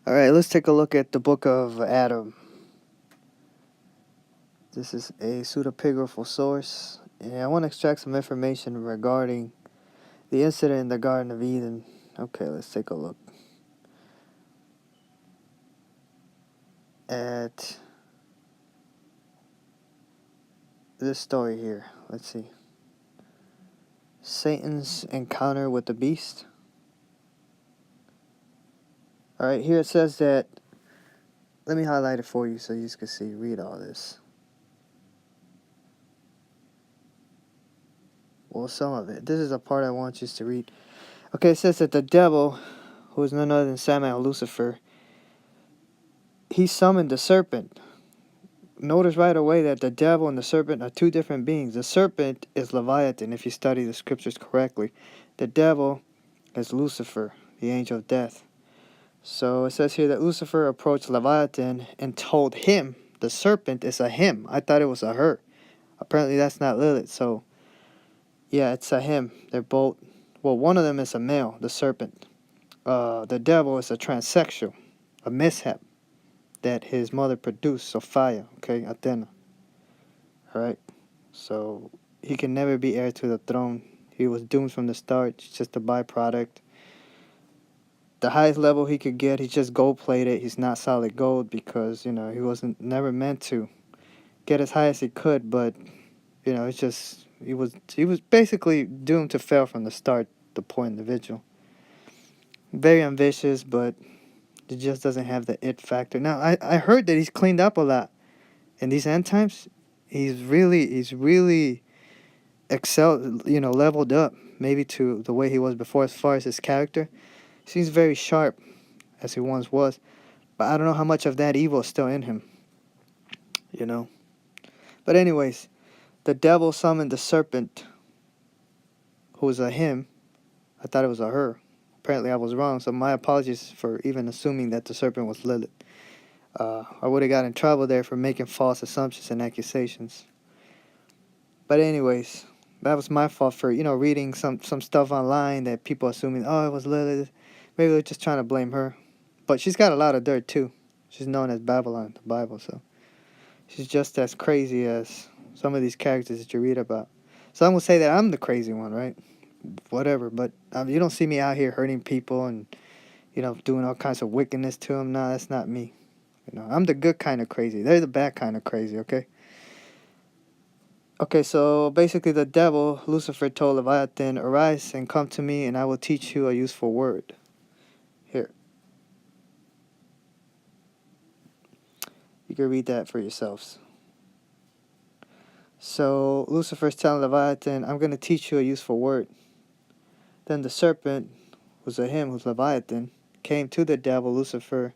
All right, let's take a look at the book of Adam. This is a pseudepigraphal source, and I want to extract some information regarding the incident in the Garden of Eden. Okay, let's take a look at this story here. Let's see. Satan's encounter with the beast. All right, here it says that. Let me highlight it for you so you can see. Read all this. Well, some of it. This is a part I want you to read. Okay, it says that the devil, who is none other than Samael, Lucifer, he summoned the serpent. Notice right away that the devil and the serpent are two different beings. The serpent is Leviathan, if you study the scriptures correctly. The devil is Lucifer, the angel of death. So it says here that Lucifer approached Leviathan and told him, the serpent is a him. I thought it was a her. Apparently that's not Lilith. So yeah, it's a him. They're both, well, one of them is a male, the serpent. The devil is a transsexual, a mishap that his mother produced, Sophia, okay, Athena. Alright? So he can never be heir to the throne. He was doomed from the start. It's just a byproduct. The highest level he could get, he's just gold plated. He's not solid gold because, he wasn't never meant to get as high as he could, but it's just he was basically doomed to fail from the start, the poor individual. Very ambitious, but it just doesn't have the it factor. Now I heard that he's cleaned up a lot in these end times. He's really excelled, leveled up maybe to the way he was before as far as his character. He seems very sharp as he once was, but I don't know how much of that evil is still in him, But anyways, the devil summoned the serpent, who was a him. I thought it was a her. Apparently I was wrong, so my apologies for even assuming that the serpent was Lilith. I would have got in trouble there for making false assumptions and accusations. But anyways, that was my fault for, reading some stuff online that people assuming, oh, it was Lilith. Maybe they're just trying to blame her. But she's got a lot of dirt too. She's known as Babylon in the Bible, so she's just as crazy as some of these characters that you read about. Some will say that I'm the crazy one, right? Whatever, but you don't see me out here hurting people and, doing all kinds of wickedness to them. No, that's not me. I'm the good kind of crazy. They're the bad kind of crazy, okay? Okay, so basically the devil, Lucifer, told Leviathan, arise and come to me and I will teach you a useful word. Here. You can read that for yourselves. So Lucifer's telling Leviathan, I'm going to teach you a useful word. Then the serpent, who's a him, who's Leviathan, came to the devil, Lucifer.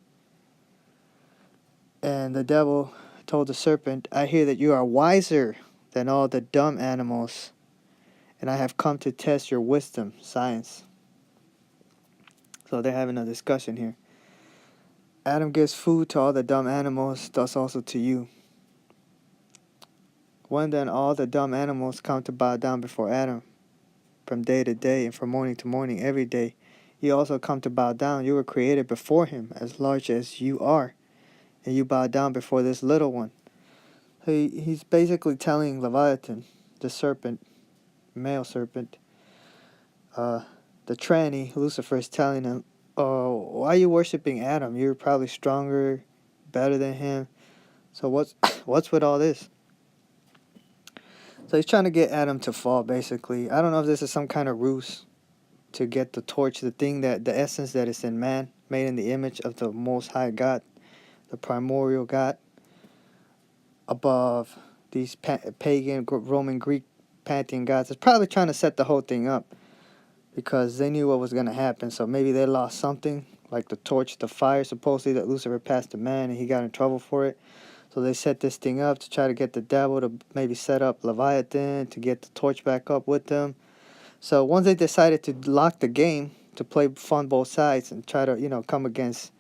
And the devil told the serpent, I hear that you are wiser than all the dumb animals, and I have come to test your wisdom, science. So they're having a discussion here. Adam gives food to all the dumb animals, thus also to you. When then all the dumb animals come to bow down before Adam, from day to day and from morning to morning, every day, you also come to bow down. You were created before him, as large as you are, and you bow down before this little one. He's basically telling Leviathan, the serpent, male serpent, the tranny, Lucifer, is telling him, oh, why are you worshiping Adam? You're probably stronger, better than him. So what's with all this? So he's trying to get Adam to fall, basically. I don't know if this is some kind of ruse to get the torch, the thing that, the essence that is in man, made in the image of the Most High God, the primordial God, above these pagan, Roman, Greek pantheon gods. It's probably trying to set the whole thing up because they knew what was going to happen. So maybe they lost something, like the torch, the fire, supposedly, that Lucifer passed to man, and he got in trouble for it. So they set this thing up to try to get the devil to maybe set up Leviathan to get the torch back up with them. So once they decided to lock the game, to play fun both sides and try to, come against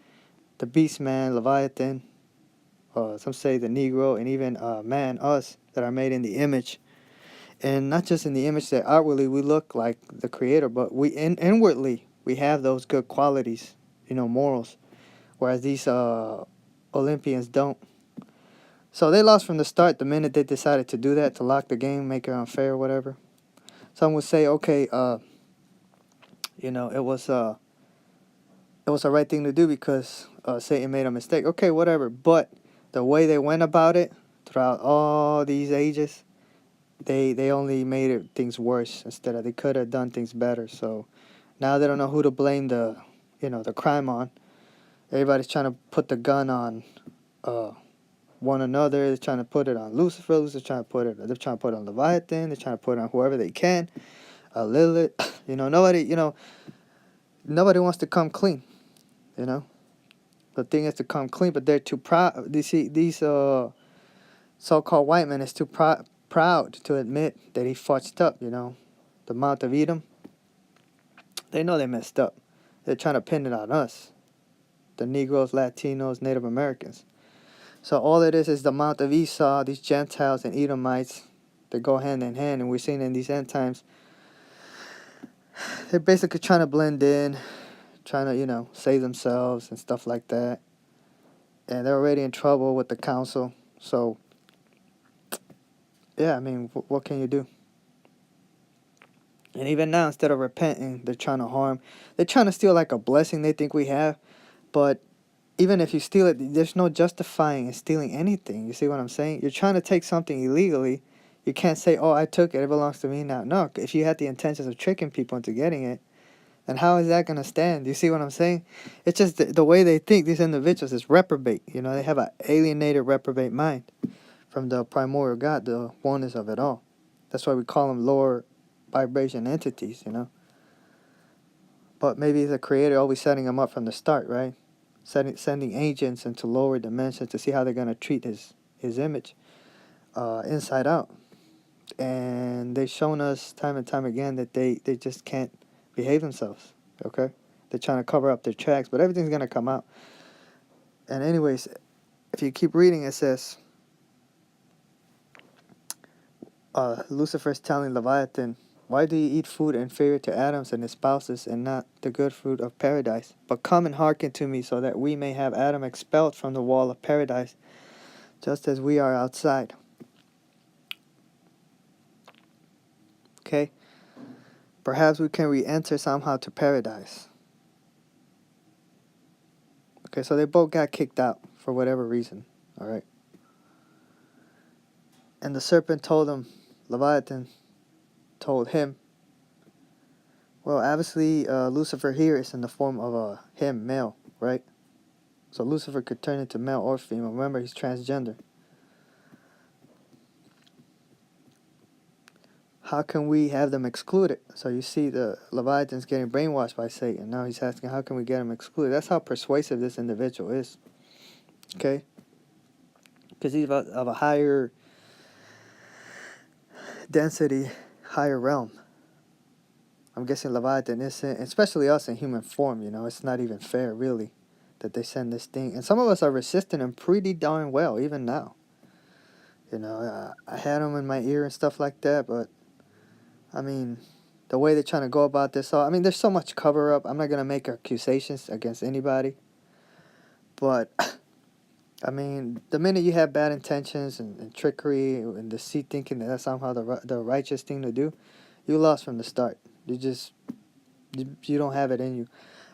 the beast man, Leviathan, some say the Negro, and even man, us, that are made in the image. And not just in the image that outwardly we look like the Creator, but we inwardly we have those good qualities, morals. whereas these Olympians don't. So they lost from the start the minute they decided to do that, to lock the game, make it unfair or whatever. Some would say, okay, it was the right thing to do because Satan made a mistake. Okay, whatever. But the way they went about it throughout all these ages, they only made things worse instead of they could have done things better. So now they don't know who to blame the crime on. Everybody's trying to put the gun on one another. They're trying to put it on Lucifer. They're trying to put it on Leviathan. They're trying to put it on whoever they can. Lilith. Nobody wants to come clean. The thing is to come clean, but they're too proud. These so-called white men is too proud to admit that he fudged up. The Mount of Edom. They know they messed up. They're trying to pin it on us, the Negroes, Latinos, Native Americans. So all it is the Mount of Esau, these Gentiles and Edomites, they go hand in hand, and we're seeing in these end times, they're basically trying to blend in, trying to, save themselves and stuff like that. And they're already in trouble with the council. So, yeah, I mean, what can you do? And even now, instead of repenting, they're trying to harm. They're trying to steal like a blessing they think we have. But even if you steal it, there's no justifying in stealing anything. You see what I'm saying? You're trying to take something illegally. You can't say, oh, I took it. It belongs to me now. No, if you had the intentions of tricking people into getting it, then how is that going to stand? You see what I'm saying? It's just the way they think, these individuals, is reprobate. They have an alienated, reprobate mind from the primordial God, the oneness of it all. That's why we call them lower vibration entities, But maybe the Creator always setting them up from the start, right? Sending agents into lower dimensions to see how they're going to treat his image inside out. And they've shown us time and time again that they just can't behave themselves, okay? They're trying to cover up their tracks, but everything's going to come out. And anyways, if you keep reading, it says, Lucifer's telling Leviathan, why do you eat food inferior to Adam's and his spouses and not the good fruit of paradise? But come and hearken to me so that we may have Adam expelled from the wall of paradise, just as we are outside. Okay? Perhaps we can re-enter somehow to paradise. Okay, so they both got kicked out for whatever reason. Alright? And the serpent told him, Leviathan told him, well, obviously, Lucifer here is in the form of him, male, right? So Lucifer could turn into male or female. Remember, he's transgender. How can we have them excluded? So you see the Leviathan's getting brainwashed by Satan. Now he's asking, how can we get him excluded? That's how persuasive this individual is. Okay? Because he's of a higher density, higher realm. I'm guessing Leviathan isn't, especially us in human form, it's not even fair, really, that they send this thing. And some of us are resisting them pretty darn well, even now. I had them in my ear and stuff like that, but, I mean, the way they're trying to go about this, there's so much cover-up. I'm not going to make accusations against anybody. But, the minute you have bad intentions and trickery and deceit, thinking that that's somehow the righteous thing to do, you lost from the start. You don't have it in you.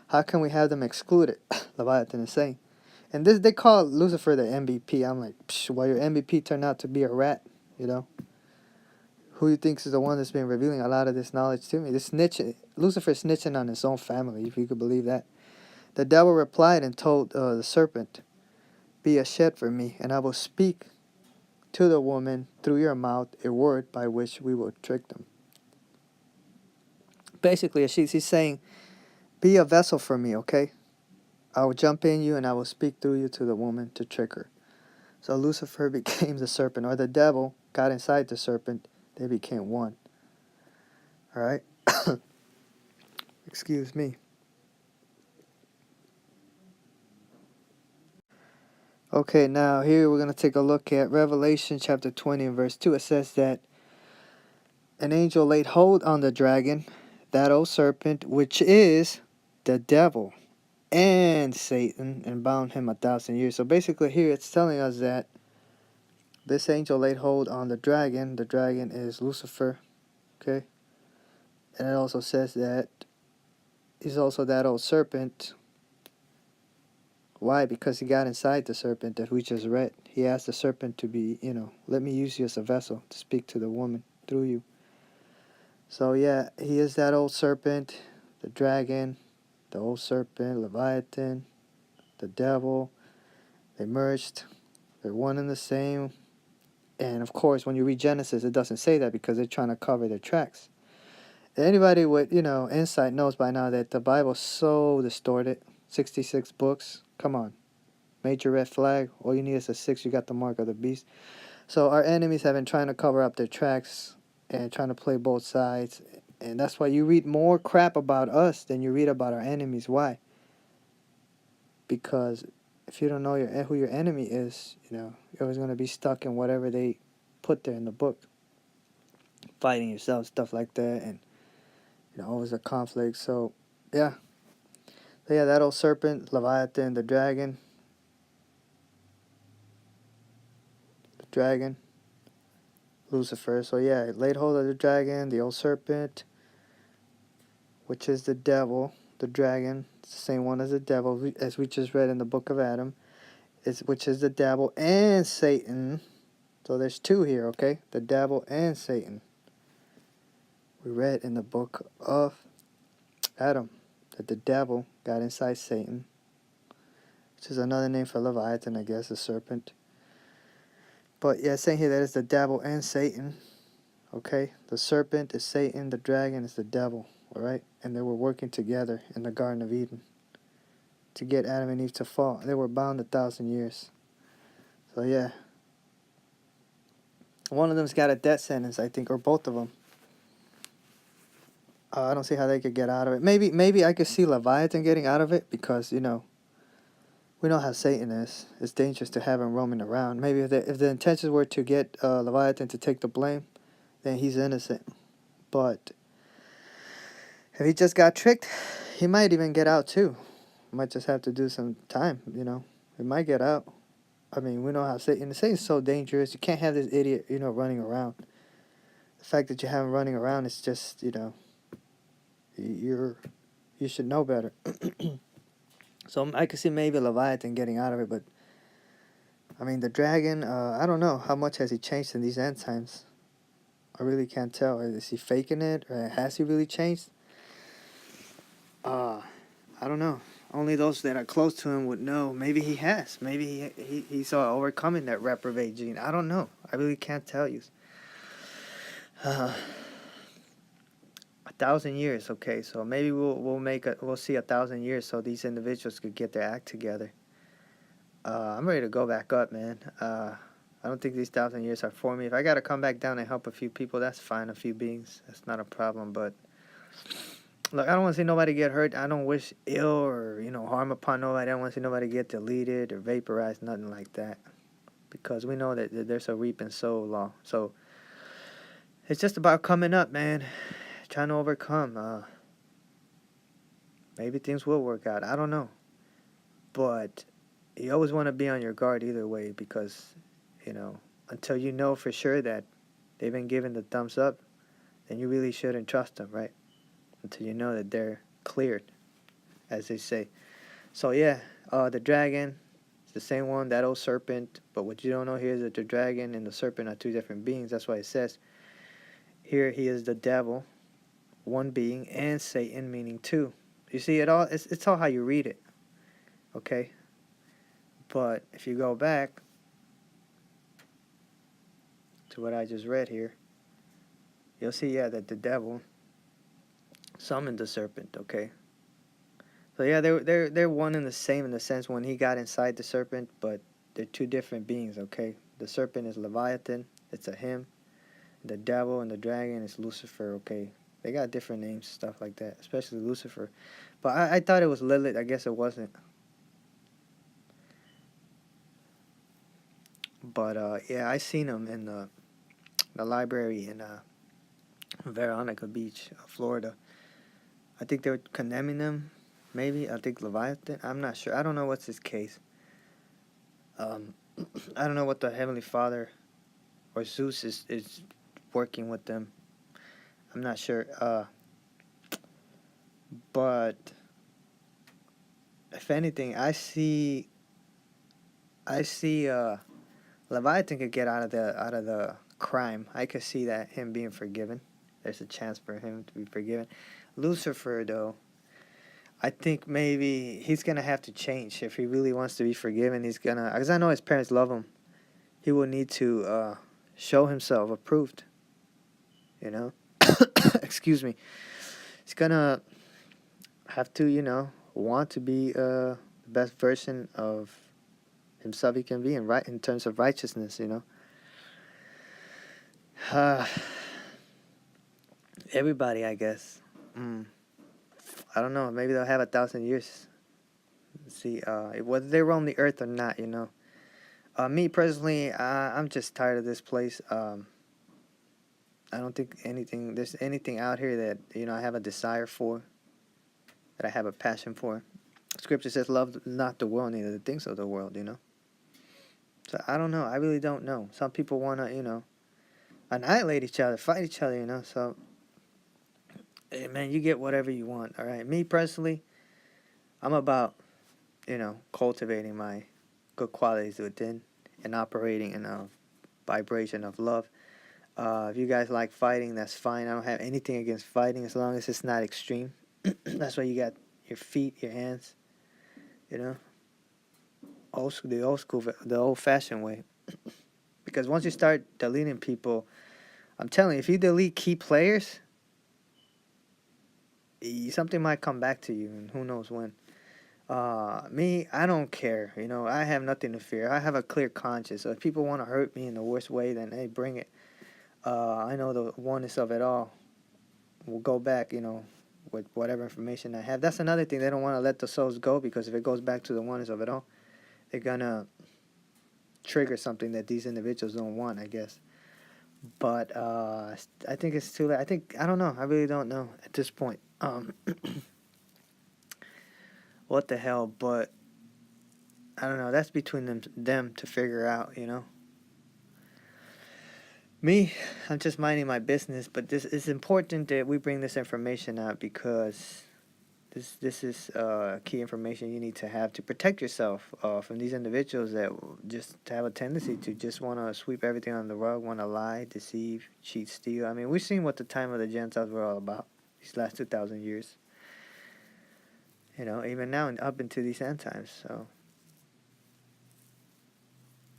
How can we have them excluded? Leviathan is saying. And they call Lucifer the MVP. I'm like, well, your MVP turned out to be a rat, Who you think is the one that's been revealing a lot of this knowledge to me? Lucifer snitching on his own family, if you could believe that. The devil replied and told the serpent, be a shed for me, and I will speak to the woman through your mouth a word by which we will trick them. Basically, he's saying, be a vessel for me, okay? I will jump in you and I will speak through you to the woman to trick her. So Lucifer became the serpent, or the devil got inside the serpent. They became one. All right? Excuse me. Okay, now here we're going to take a look at Revelation chapter 20 and verse 2. It says that an angel laid hold on the dragon, that old serpent, which is the devil and Satan and bound him 1,000 years. So basically here it's telling us that this angel laid hold on the dragon. The dragon is Lucifer, okay? And it also says that he's also that old serpent. Why? Because he got inside the serpent that we just read. He asked the serpent to be, let me use you as a vessel to speak to the woman through you. So yeah, he is that old serpent, the dragon, the old serpent, Leviathan, the devil. They merged. They're one and the same. And of course, when you read Genesis, it doesn't say that because they're trying to cover their tracks. Anybody with, insight knows by now that the Bible's so distorted. 66 books. Come on. Major red flag. All you need is a 6. You got the mark of the beast. So our enemies have been trying to cover up their tracks and trying to play both sides. And that's why you read more crap about us than you read about our enemies. Why? Because if you don't know who your enemy is, you're always going to be stuck in whatever they put there in the book. Fighting yourself, stuff like that. And, always a conflict. So, yeah. So, yeah, that old serpent, Leviathan, the dragon, Lucifer. So yeah, it laid hold of the dragon, the old serpent, which is the devil, the dragon. It's the same one as the devil, as we just read in the book of Adam, which is the devil and Satan. So there's 2 here, okay? The devil and Satan. We read in the book of Adam that the devil got inside Satan, which is another name for Leviathan, I guess, the serpent. But yeah, it's saying here that it's the devil and Satan. Okay, the serpent is Satan, the dragon is the devil, all right? And they were working together in the Garden of Eden to get Adam and Eve to fall. They were bound 1,000 years. So yeah, one of them's got a death sentence, I think, or both of them. I don't see how they could get out of it. Maybe I could see Leviathan getting out of it because, we know how Satan is. It's dangerous to have him roaming around. Maybe if the intentions were to get Leviathan to take the blame, then he's innocent. But if he just got tricked, he might even get out too. Might just have to do some time, He might get out. I mean, we know how Satan's so dangerous. You can't have this idiot, running around. The fact that you have him running around is just, you should know better. So I could see maybe Leviathan getting out of it, but I mean, the dragon, I don't know. How much has he changed in these end times? I really can't tell. Is he faking it, or has he really changed? I don't know. Only those that are close to him would know. Maybe he has. Maybe he's overcoming that reprobate gene. I don't know. I really can't tell you. 1,000 years. Okay, so maybe we'll see 1,000 years so these individuals could get their act together. I'm ready to go back up, man. I don't think these 1,000 years are for me. If I gotta come back down and help a few people, that's fine. A few beings, that's not a problem. But look, I don't want to see nobody get hurt. I don't wish ill or, harm upon nobody. I don't want to see nobody get deleted or vaporized, nothing like that. Because we know that there's a reap and sow law. So it's just about coming up, man. Trying to overcome. Maybe things will work out. I don't know. But you always want to be on your guard either way because, until you know for sure that they've been given the thumbs up, then you really shouldn't trust them, right? Until you know that they're cleared, as they say. So yeah, the dragon is the same one, that old serpent. But what you don't know here is that the dragon and the serpent are 2 different beings. That's why it says here he is the devil, 1 being, and Satan, meaning 2. You see, it's all how you read it, okay? But if you go back to what I just read here, you'll see, that the devil summoned the serpent, okay? So yeah, they're one and the same in the sense when he got inside the serpent, but they're 2 different beings, okay? The serpent is Leviathan, it's a him. The devil and the dragon is Lucifer, okay? They got different names, stuff like that, especially Lucifer. But I thought it was Lilith. I guess it wasn't. But yeah, I seen him in the library in Veronica Beach, Florida. I think they were condemning him Maybe, I think Leviathan. I'm not sure. I don't know what's his case. I don't know what the Heavenly Father or Zeus is working with them. I'm not sure. But if anything, I see Leviathan could get out of the crime. I could see that him being forgiven. There's a chance for him to be forgiven. Lucifer, though, I think maybe he's gonna have to change if he really wants to be forgiven. He's gonna, because I know his parents love him. He will need to show himself approved. You know, excuse me. He's gonna have to, want to be the best version of himself he can be in terms of righteousness. Uh, Everybody, I guess. I don't know. Maybe they'll have 1,000 years. See, whether they roam the earth or not. Me personally, I'm just tired of this place. I don't think there's anything out here that I have a desire for, that I have a passion for. Scripture says, "Love not the world, neither the things of the world." So I don't know. I really don't know. Some people wanna, annihilate each other, fight each other. So, hey, man, you get whatever you want. All right. Me personally, I'm about, cultivating my good qualities within and operating in a vibration of love. If you guys like fighting, that's fine. I don't have anything against fighting as long as it's not extreme. That's why you got your feet, your hands, you know, the old school, the old fashioned way. Because once you start deleting people, I'm telling you, if you delete key players, something might come back to you, and who knows when. Me, I don't care. I have nothing to fear. I have a clear conscience. So if people want to hurt me in the worst way, then hey, bring it. I know the oneness of it all. We'll go back, with whatever information I have. That's another thing. They don't want to let the souls go, because if it goes back to the oneness of it all, they're gonna trigger something that these individuals don't want, I guess. But I think it's too late. I don't know. I really don't know at this point. What the hell? But I don't know. That's between them to figure out. Me, I'm just minding my business. But this is important that we bring this information out, because this is key information you need to have to protect yourself from these individuals that just have a tendency to just want to sweep everything on the rug, want to lie, deceive, cheat, steal. I mean, we've seen what the time of the Gentiles were all about these last 2,000 years. Even now and up into these end times. So,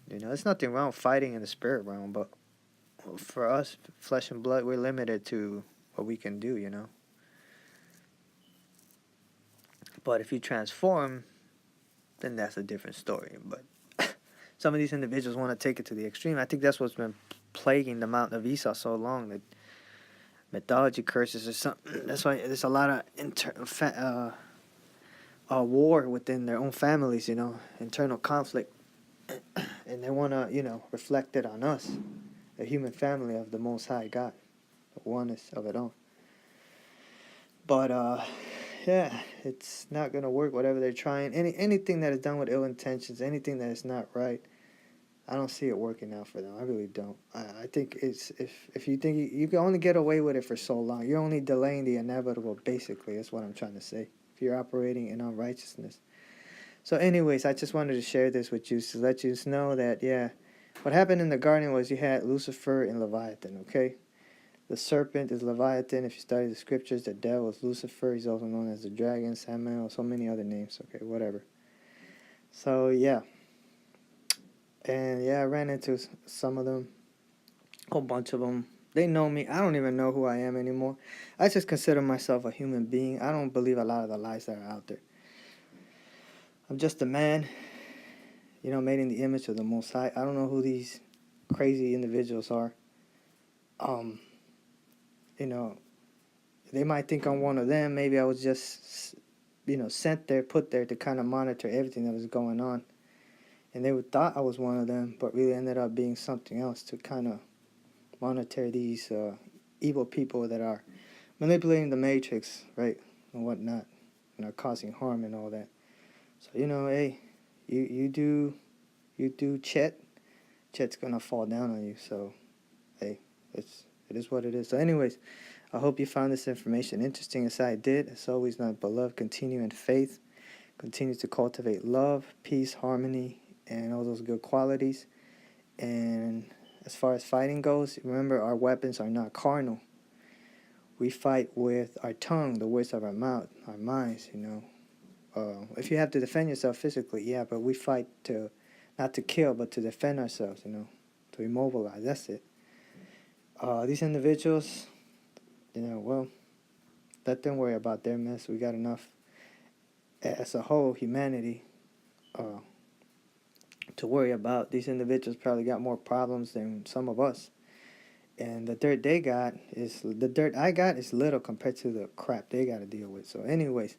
there's nothing wrong with fighting in the spirit realm, but for us, flesh and blood, we're limited to what we can do. But if you transform, then that's a different story. But some of these individuals want to take it to the extreme. I think that's what's been plaguing the Mountain of Esau so long, that mythology curses or something. That's why there's a lot of war within their own families, internal conflict. And they want to, reflect it on us, the human family of the Most High God, the oneness of it all. But, yeah, it's not going to work, whatever they're trying. Anything that is done with ill intentions, anything that is not right, I don't see it working out for them. I really don't. I think it's if you think you can only get away with it for so long, you're only delaying the inevitable, basically. That's what I'm trying to say. If you're operating in unrighteousness. So anyways, I just wanted to share this with you to let you know that, yeah, what happened in the garden was you had Lucifer and Leviathan, okay? The serpent is Leviathan. If you study the scriptures, the devil is Lucifer. He's also known as the dragon, Samael, so many other names, okay, whatever. So, yeah. And, yeah, I ran into some of them, a whole bunch of them. They know me. I don't even know who I am anymore. I just consider myself a human being. I don't believe a lot of the lies that are out there. I'm just a man, made in the image of the Most High. I don't know who these crazy individuals are. They might think I'm one of them. Maybe I was just, sent there, put there to kind of monitor everything that was going on. And they thought I was one of them, but really ended up being something else to kind of monitor these evil people that are manipulating the matrix, right, and whatnot. and are causing harm and all that. So, you know, hey, you do Chet, Chet's gonna fall down on you. So, hey, it is what it is. So, anyways, I hope you found this information interesting as I did. As always, my beloved, continue in faith, continue to cultivate love, peace, harmony, and all those good qualities. And as far as fighting goes, remember our weapons are not carnal. We fight with our tongue, the words of our mouth, our minds, you know. If you have to defend yourself physically, yeah, but we fight to, not to kill, but to defend ourselves, you know, to immobilize. That's it. These individuals, you know, well, let them worry about their mess. We got enough, as a whole, humanity, to worry about. These individuals probably got more problems than some of us. And the dirt I got is little compared to the crap they got to deal with. So anyways,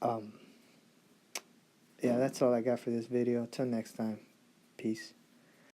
yeah, that's all I got for this video. Till next time, peace.